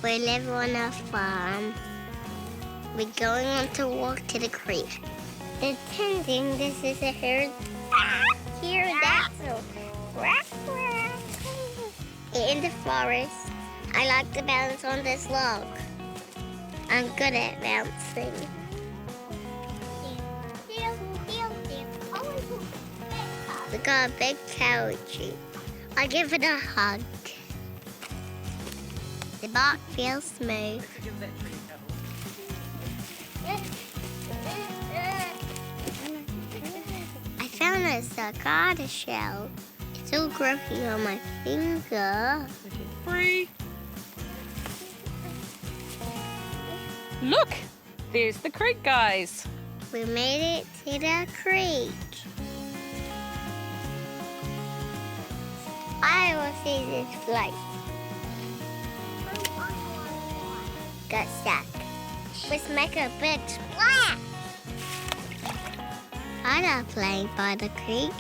We live on a farm. We're going on to walk to the creek. Pretending this is a herd. Here, that's in the forest. I like to bounce on this log. I'm good at bouncing. We got a big carrot tree. I give it a hug. The bark feels smooth. I found a cicada shell. It's all growing on my finger. Free. Look, there's the creek, guys. We made it to the creek. I will see this flight. Got stuck. Let's make a big splash. I love playing by the creek.